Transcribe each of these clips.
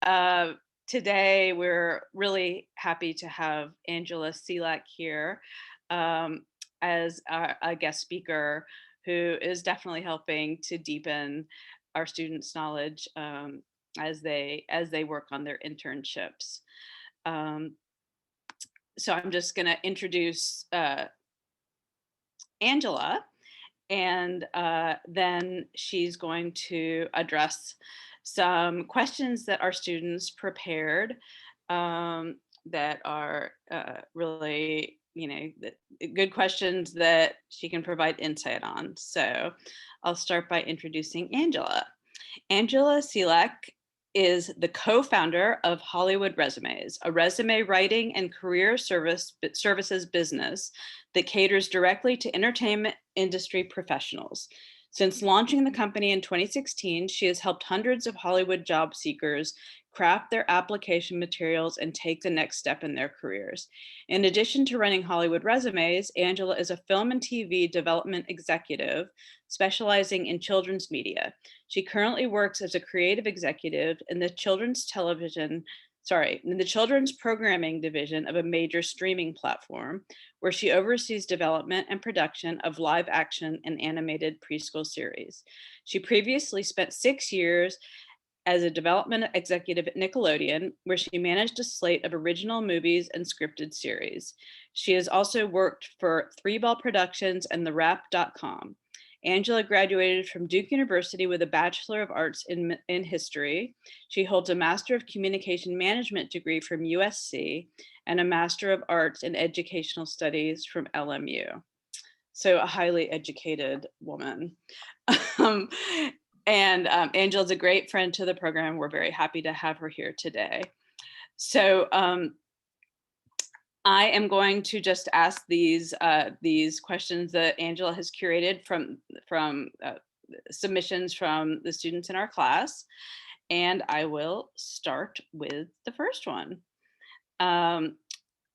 Uh, Today, we're really happy to have Angela Silak here um, as a guest speaker who is definitely helping to deepen our students' knowledge as they work on their internships. Um, so I'm just going to introduce Angela, and then she's going to address some questions that our students prepared that are really, good questions that she can provide insight on. So I'll start by introducing Angela. Angela Silak is the co-founder of Hollywood Resumes, a resume writing and career services business that caters directly to entertainment industry professionals. Since launching the company in 2016, she has helped hundreds of Hollywood job seekers craft their application materials and take the next step in their careers. In addition to running Hollywood Resumes, Angela is a film and TV development executive specializing in children's media. She currently works as a creative executive in the children's programming division of a major streaming platform, where she oversees development and production of live action and animated preschool series. She previously spent 6 years as a development executive at Nickelodeon, where she managed a slate of original movies and scripted series. She has also worked for Three Ball Productions and TheWrap.com. Angela graduated from Duke University with a Bachelor of Arts in History. She holds a Master of Communication Management degree from USC and a Master of Arts in Educational Studies from LMU. So a highly educated woman. um, Angela's a great friend to the program. We're very happy to have her here today. So I am going to just ask these questions that Angela has curated from submissions from the students in our class, and I will start with the first one.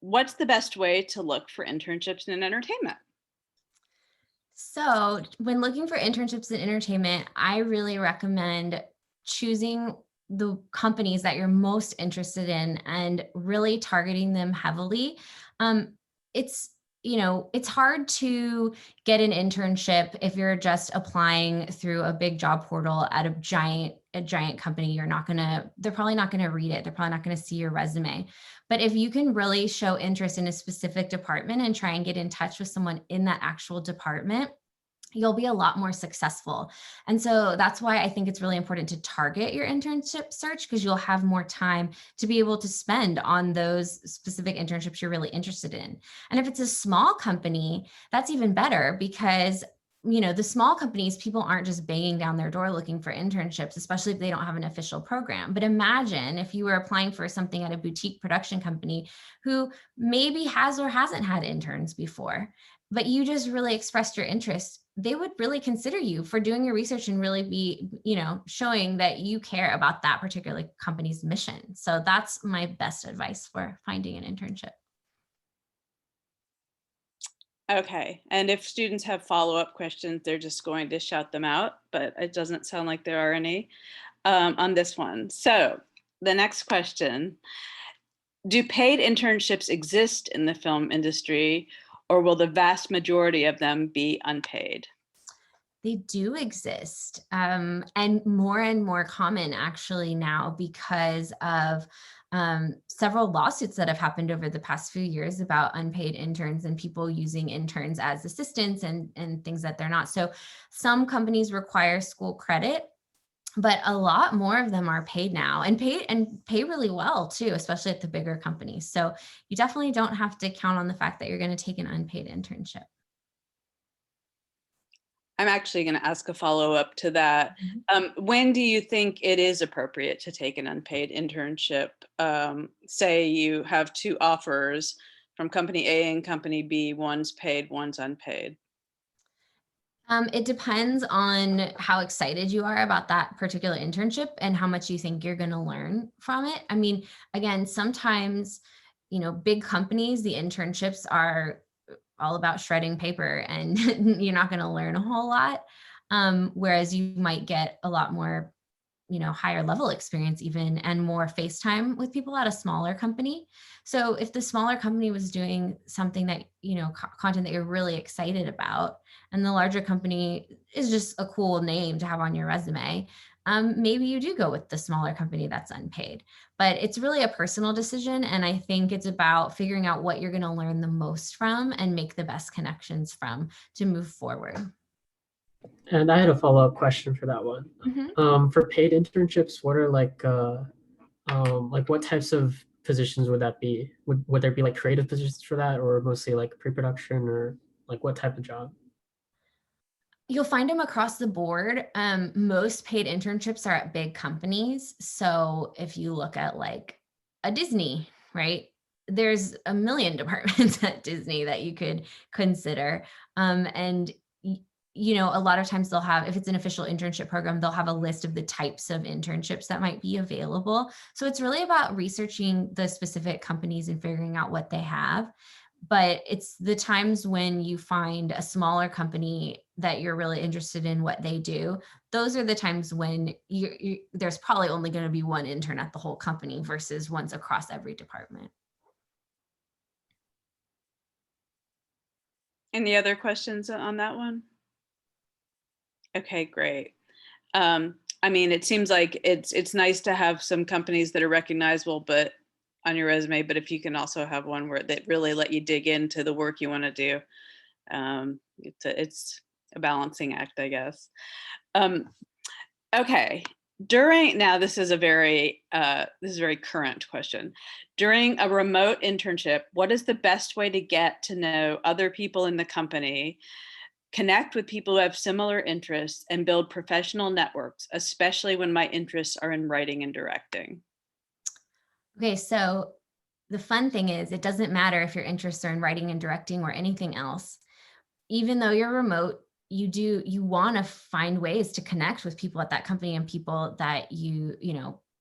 What's the best way to look for internships in entertainment? So, when looking for internships in entertainment, I really recommend choosing the companies that you're most interested in and really targeting them heavily. It's it's hard to get an internship if you're just applying through a big job portal at a giant company. They're probably not gonna read it. They're probably not gonna see your resume. But if you can really show interest in a specific department and try and get in touch with someone in that actual department, you'll be a lot more successful. And so that's why I think it's really important to target your internship search, because you'll have more time to be able to spend on those specific internships you're really interested in. And if it's a small company, that's even better, because the small companies, people aren't just banging down their door looking for internships, especially if they don't have an official program. But imagine if you were applying for something at a boutique production company who maybe has or hasn't had interns before, but you just really expressed your interest. They would really consider you for doing your research and really be, showing that you care about that particular company's mission. So that's my best advice for finding an internship. Okay, and if students have follow-up questions, they're just going to shout them out, but it doesn't sound like there are any on this one. So the next question: do paid internships exist in the film industry, or will the vast majority of them be unpaid? They do exist, and more common actually now, because of several lawsuits that have happened over the past few years about unpaid interns and people using interns as assistants and things that they're not. So some companies require school credit, but a lot more of them are paid now, and pay really well too, especially at the bigger companies. So you definitely don't have to count on the fact that you're going to take an unpaid internship. I'm actually going to ask a follow-up to that. Mhm. When do you think it is appropriate to take an unpaid internship? Say you have two offers from company A and company B, one's paid, one's unpaid. It depends on how excited you are about that particular internship and how much you think you're going to learn from it. I mean, again, sometimes, big companies, the internships are all about shredding paper, and you're not going to learn a whole lot. Whereas you might get a lot more higher level experience even, and more face time with people at a smaller company. So if the smaller company was doing something that, content that you're really excited about, and the larger company is just a cool name to have on your resume, maybe you do go with the smaller company that's unpaid. But it's really a personal decision. And I think it's about figuring out what you're going to learn the most from and make the best connections from to move forward. And I had a follow-up question for that one. Mm-hmm. For paid internships, what are what types of positions would that be? Would there be like creative positions for that, or mostly like pre-production, or like what type of job? You'll find them across the board. Most paid internships are at big companies. So if you look at like a Disney, right? There's a million departments at Disney that you could consider. And a lot of times they'll have, if it's an official internship program, they'll have a list of the types of internships that might be available. So it's really about researching the specific companies and figuring out what they have. But it's the times when you find a smaller company that you're really interested in what they do. Those are the times when there's probably only going to be one intern at the whole company versus ones across every department. Any other questions on that one? Okay, great. It seems like it's nice to have some companies that are recognizable, but on your resume, but if you can also have one where that really let you dig into the work you want to do, it's a balancing act, I guess. Okay. Now this is a very current question. During a remote internship, what is the best way to get to know other people in the company, connect with people who have similar interests, and build professional networks, especially when my interests are in writing and directing? Okay, so the fun thing is it doesn't matter if your interests are in writing and directing or anything else. Even though you're remote, you want to find ways to connect with people at that company and people that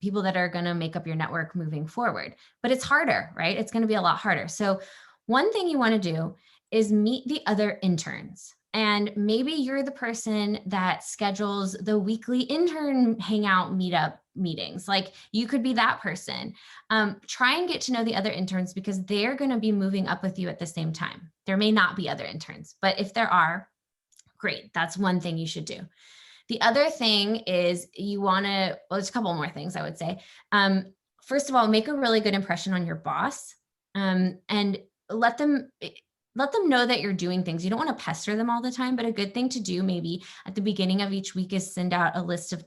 people that are going to make up your network moving forward. But it's harder, right? It's going to be a lot harder. So one thing you want to do is meet the other interns. And maybe you're the person that schedules the weekly intern hangout meetup meetings. Like you could be that person. Try and get to know the other interns because they're going to be moving up with you at the same time. There may not be other interns, but if there are, great. That's one thing you should do. The other thing is there's a couple more things I would say. First of all, make a really good impression on your boss, and let them know that you're doing things. You don't want to pester them all the time, but a good thing to do maybe at the beginning of each week is send out a list of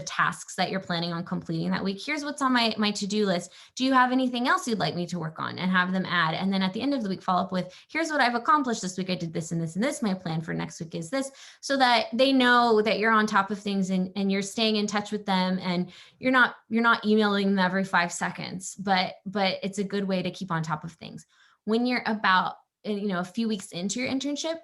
tasks that you're planning on completing that week. Here's what's on my to-do list. Do you have anything else you'd like me to work on? And have them add. And then at the end of the week, follow up with, here's what I've accomplished this week. I did this and this and this. My plan for next week is this, so that they know that you're on top of things and you're staying in touch with them, and you're not emailing them every 5 seconds, but it's a good way to keep on top of things. When you're about a few weeks into your internship,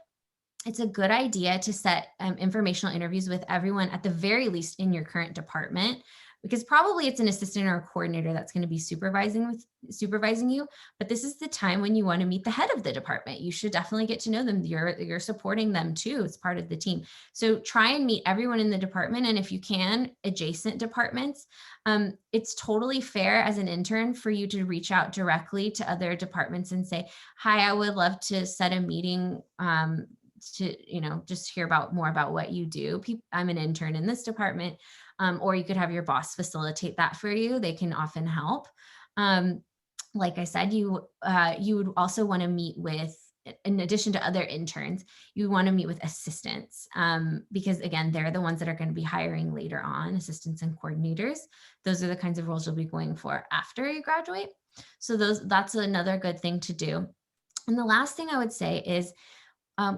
it's a good idea to set informational interviews with everyone at the very least in your current department, because probably it's an assistant or a coordinator that's going to be supervising you. But this is the time when you want to meet the head of the department. You should definitely get to know them. You're supporting them too. It's part of the team. So try and meet everyone in the department. And if you can, adjacent departments. It's totally fair as an intern for you to reach out directly to other departments and say, hi, I would love to set a meeting to just hear more about what you do. I'm an intern in this department, or you could have your boss facilitate that for you. They can often help. Like I said, you would also want to meet with, in addition to other interns, you want to meet with assistants, because again, they're the ones that are going to be hiring later on, assistants and coordinators. Those are the kinds of roles you'll be going for after you graduate. So that's another good thing to do. And the last thing I would say is,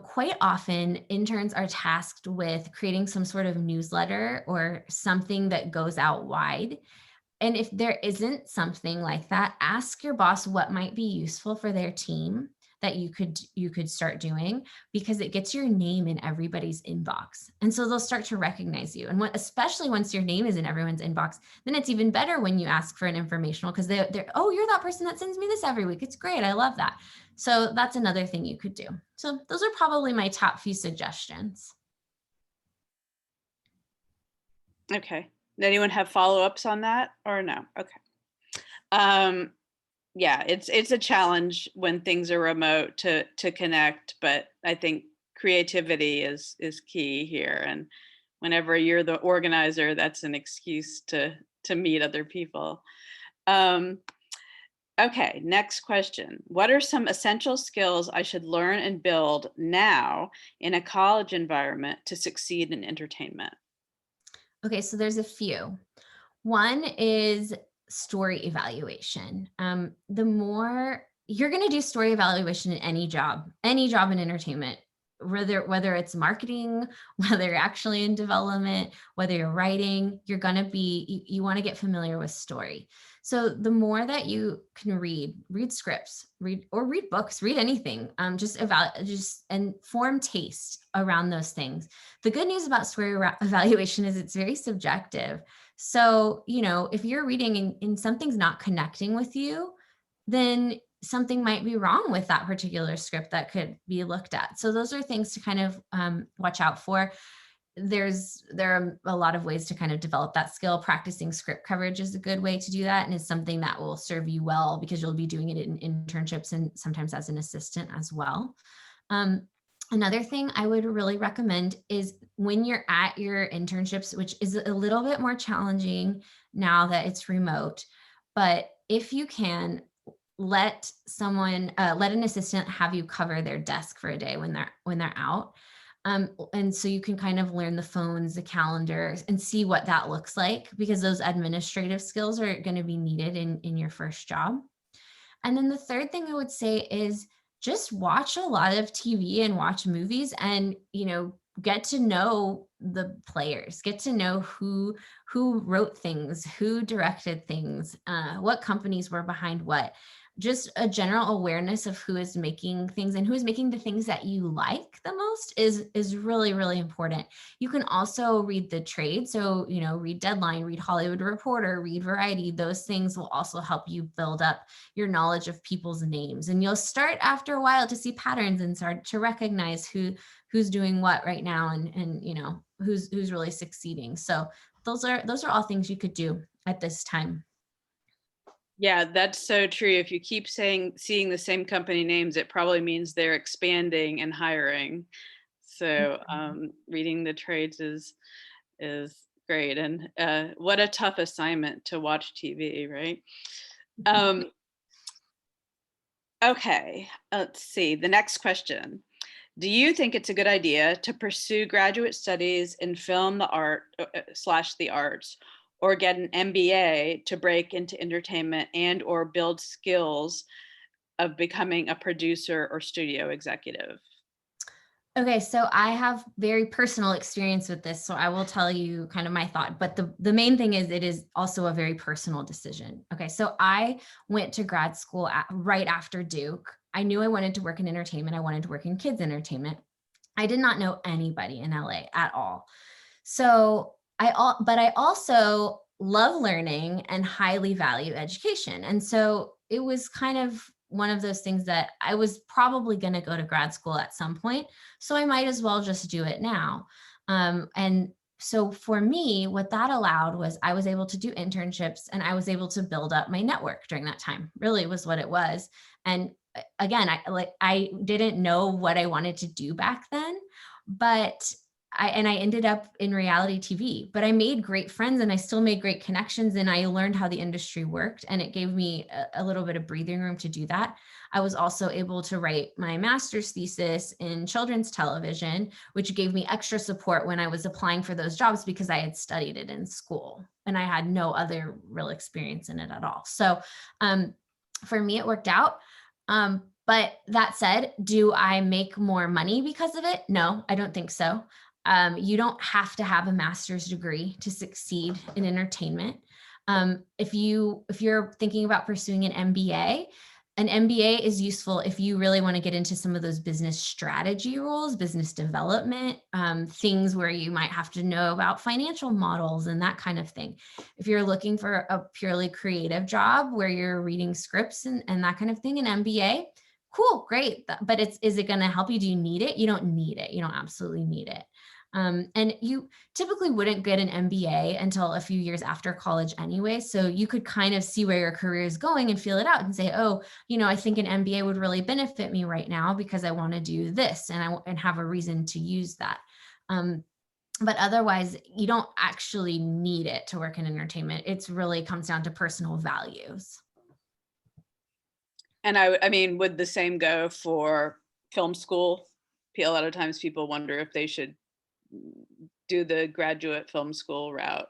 quite often interns are tasked with creating some sort of newsletter or something that goes out wide. And if there isn't something like that, ask your boss what might be useful for their team that you could start doing, because it gets your name in everybody's inbox. And so they'll start to recognize you. And especially once your name is in everyone's inbox, then it's even better when you ask for an informational, because they're, oh, you're that person that sends me this every week. It's great. I love that. So that's another thing you could do. So those are probably my top few suggestions. Okay. Anyone have follow-ups on that or no? Okay. Yeah, it's a challenge when things are remote to connect, but I think creativity is key here. And whenever you're the organizer, that's an excuse to meet other people. Um, okay, next question. What are some essential skills I should learn and build now in a college environment to succeed in entertainment? Okay, so there's a few. One is story evaluation. The more you're going to do story evaluation in any job in entertainment, whether it's marketing, whether you're actually in development, whether you're writing, you're going to be, you want to get familiar with story. So the more that you can read scripts, read books, read anything, just and form taste around those things. The good news about story evaluation is it's very subjective. So, if you're reading and something's not connecting with you, then something might be wrong with that particular script that could be looked at. So those are things to kind of watch out for. There are a lot of ways to kind of develop that skill. Practicing script coverage is a good way to do that, and is something that will serve you well because you'll be doing it in internships and sometimes as an assistant as well. Another thing I would really recommend is when you're at your internships, which is a little bit more challenging now that it's remote, but if you can let an assistant have you cover their desk for a day when they're out. And so you can kind of learn the phones, the calendars, and see what that looks like, because those administrative skills are going to be needed in your first job. And then the third thing I would say is just watch a lot of TV and watch movies, and, get to know the players, get to know who wrote things, who directed things, what companies were behind what. Just a general awareness of who is making things and who is making the things that you like the most is really, really important. You can also read the trade. So, read Deadline, read Hollywood Reporter, read Variety. Those things will also help you build up your knowledge of people's names. And you'll start after a while to see patterns and start to recognize who's doing what right now, and who's really succeeding. So those are all things you could do at this time. Yeah, that's so true. If you keep seeing the same company names, it probably means they're expanding and hiring. So reading the trades is great. And what a tough assignment to watch TV, right? Okay, let's see. The next question. Do you think it's a good idea to pursue graduate studies in film, the art / the arts, or get an MBA to break into entertainment and or build skills of becoming a producer or studio executive? Okay, so I have very personal experience with this, so I will tell you kind of my thought. But the main thing is it is also a very personal decision. Okay, so I went to grad school right after Duke. I knew I wanted to work in entertainment. I wanted to work in kids entertainment. I did not know anybody in LA at all. So but I also love learning and highly value education. And so it was kind of one of those things that I was probably going to go to grad school at some point. So I might as well just do it now. And so for me, what that allowed was I was able to do internships, and I was able to build up my network during that time, really was what it was. And again, I didn't know what I wanted to do back then, but I ended up in reality TV, but I made great friends and I still made great connections, and I learned how the industry worked, and it gave me a little bit of breathing room to do that. I was also able to write my master's thesis in children's television, which gave me extra support when I was applying for those jobs because I had studied it in school and I had no other real experience in it at all. So for me, it worked out. But that said, do I make more money because of it? No, I don't think so. You don't have to have a master's degree to succeed in entertainment. If you're thinking about pursuing an MBA is useful if you really want to get into some of those business strategy roles, business development, things where you might have to know about financial models and that kind of thing. If you're looking for a purely creative job where you're reading scripts and that kind of thing, an MBA, cool, great. But is it going to help you? Do you need it? You don't need it. You don't absolutely need it. And you typically wouldn't get an MBA until a few years after college anyway. So you could kind of see where your career is going and feel it out and say, oh, I think an MBA would really benefit me right now because I want to do this and have a reason to use that. But otherwise, you don't actually need it to work in entertainment. It's really comes down to personal values. And I mean, would the same go for film school? A lot of times people wonder if they should do the graduate film school route.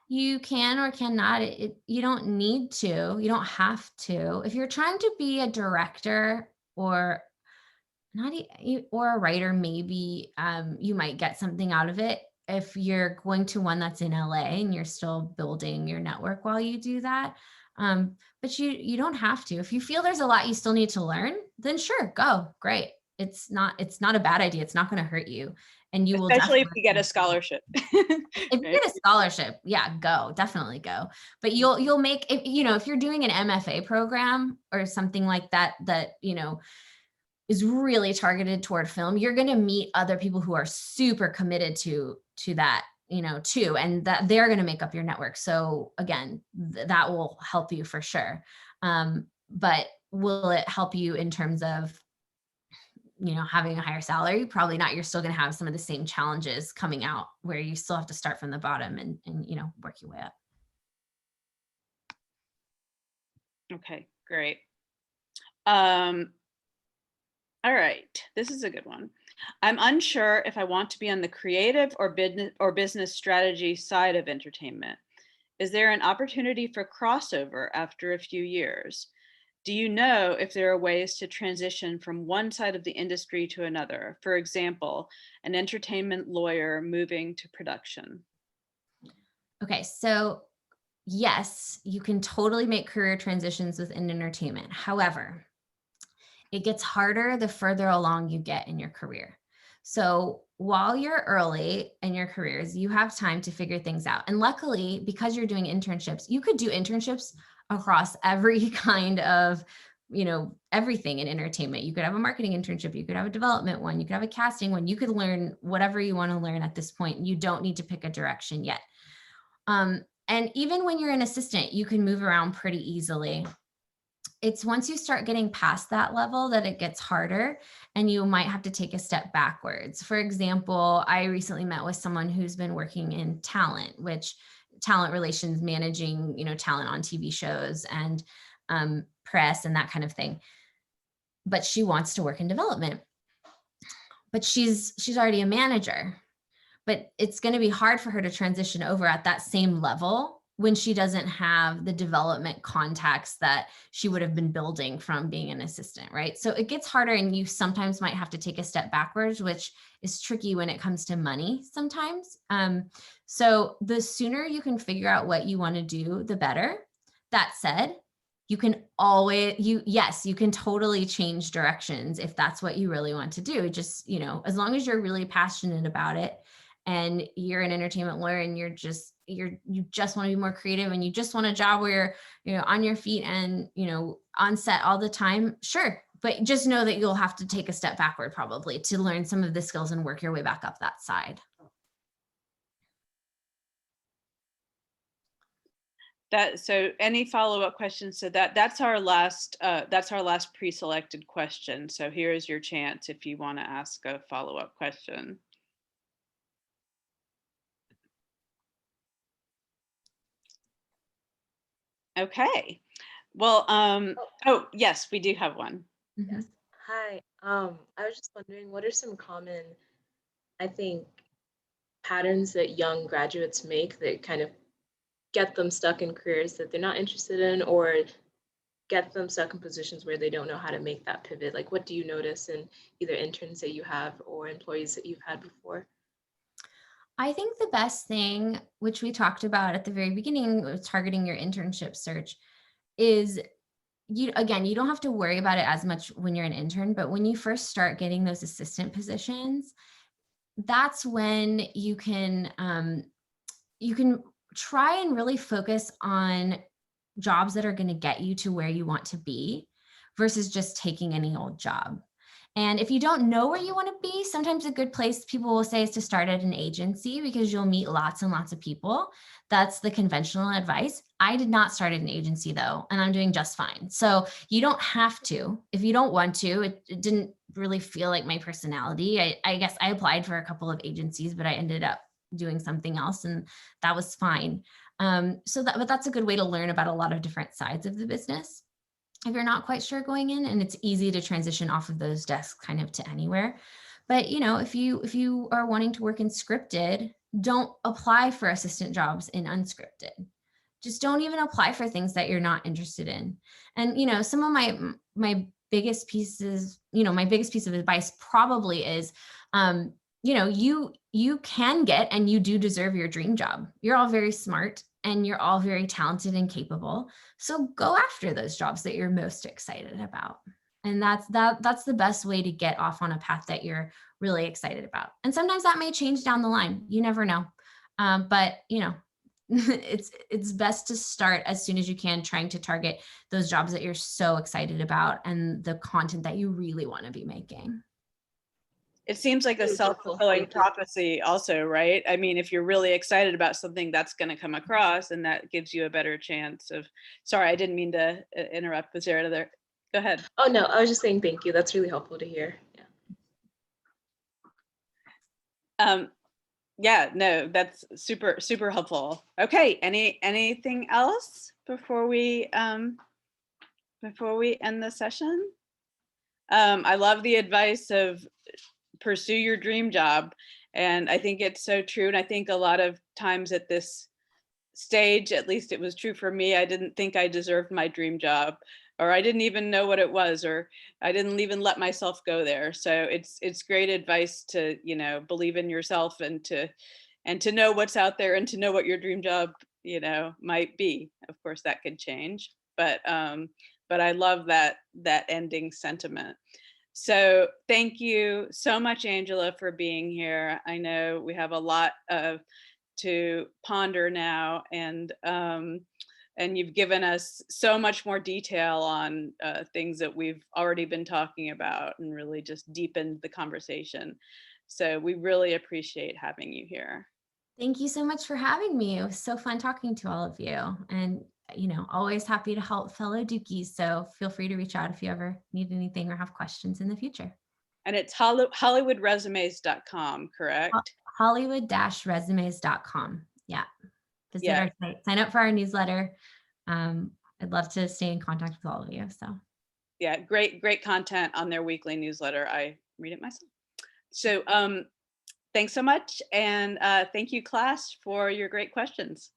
You can or cannot. You don't need to. You don't have to. If you're trying to be a director or not or a writer, maybe you might get something out of it. If you're going to one that's in LA and you're still building your network while you do that. But you don't have to. If you feel there's a lot you still need to learn, then sure, go. Great. It's not a bad idea. It's not going to hurt you. And you will Especially if definitely you get a scholarship. if you Right? get a scholarship, yeah, go, definitely go. But you'll make, if you're doing an MFA program or something like that, is really targeted toward film, you're going to meet other people who are super committed to that, too, and that they're going to make up your network. So again, that will help you for sure. But will it help you in terms of having a higher salary? Probably not. You're still going to have some of the same challenges coming out where you still have to start from the bottom and work your way up. Okay, great. All right, this is a good one. I'm unsure if I want to be on the creative or business strategy side of entertainment. Is there an opportunity for crossover after a few years? Do you know if there are ways to transition from one side of the industry to another? For example, an entertainment lawyer moving to production. Okay, so yes, you can totally make career transitions within entertainment. However, it gets harder the further along you get in your career. So while you're early in your careers, you have time to figure things out. And luckily, because you're doing internships, you could do internships across every kind of, everything in entertainment. You could have a marketing internship, you could have a development one, you could have a casting one, you could learn whatever you want to learn at this point. You don't need to pick a direction yet. And even when you're an assistant, you can move around pretty easily. It's once you start getting past that level that it gets harder and you might have to take a step backwards. For example, I recently met with someone who's been working in talent, which talent relations, managing, talent on TV shows and press and that kind of thing. But she wants to work in development. But she's already a manager. But it's going to be hard for her to transition over at that same level when she doesn't have the development contacts that she would have been building from being an assistant, right? So it gets harder and you sometimes might have to take a step backwards, which is tricky when it comes to money sometimes. So the sooner you can figure out what you want to do, the better. That said, you can you can totally change directions if that's what you really want to do. Just, as long as you're really passionate about it and you're an entertainment lawyer and you just want to be more creative and you just want a job where you're, on your feet and, on set all the time, sure. But just know that you'll have to take a step backward probably to learn some of the skills and work your way back up that side. So any follow-up questions? So that's our last pre-selected question. So here is your chance if you want to ask a follow-up question. Okay. Well, oh yes, we do have one. Mm-hmm. Yes. Hi. I was just wondering, what are some common, I think, patterns that young graduates make that kind of get them stuck in careers that they're not interested in, or get them stuck in positions where they don't know how to make that pivot? Like, what do you notice in either interns that you have or employees that you've had before? I think the best thing, which we talked about at the very beginning of targeting your internship search, is you don't have to worry about it as much when you're an intern, but when you first start getting those assistant positions, that's when you can try and really focus on jobs that are going to get you to where you want to be versus just taking any old job. And if you don't know where you want to be, sometimes a good place people will say is to start at an agency because you'll meet lots and lots of people. That's the conventional advice. I did not start at an agency though, and I'm doing just fine. So you don't have to. If you don't want to, it didn't really feel like my personality. I guess I applied for a couple of agencies, but I ended up doing something else, and that was fine. But that's a good way to learn about a lot of different sides of the business if you're not quite sure going in, and it's easy to transition off of those desks kind of to anywhere. But if you are wanting to work in scripted, don't apply for assistant jobs in unscripted. Just don't even apply for things that you're not interested in. And some of my biggest pieces, my biggest piece of advice probably is you can get and you do deserve your dream job. You're all very smart and you're all very talented and capable. So go after those jobs that you're most excited about. And that's the best way to get off on a path that you're really excited about. And sometimes that may change down the line. You never know. But it's best to start as soon as you can, trying to target those jobs that you're so excited about and the content that you really want to be making. It seems like a self-fulfilling prophecy also, right? I mean, if you're really excited about something, that's going to come across, and that gives you a better chance of, sorry, I didn't mean to interrupt. Was there other, go ahead. Oh, no, I was just saying thank you. That's really helpful to hear. Yeah. Yeah, no, that's super, super helpful. Okay, anything else before we end the session? I love the advice of pursue your dream job. And I think it's so true. And I think a lot of times at this stage, at least it was true for me, I didn't think I deserved my dream job, or I didn't even know what it was, or I didn't even let myself go there. So it's great advice to, believe in yourself and to know what's out there and to know what your dream job, might be. Of course, that could change, but I love that ending sentiment. So thank you so much, Angela, for being here. I know we have a lot to ponder now, and you've given us so much more detail on things that we've already been talking about, and really just deepened the conversation. So we really appreciate having you here. Thank you so much for having me. It was so fun talking to all of you, and always happy to help fellow Dukies. So feel free to reach out if you ever need anything or have questions in the future. And it's hollywoodresumes.com, correct? Hollywood-resumes.com. Yeah. Visit our site, sign up for our newsletter. I'd love to stay in contact with all of you. So yeah, great content on their weekly newsletter. I read it myself. So thanks so much. And thank you, class, for your great questions.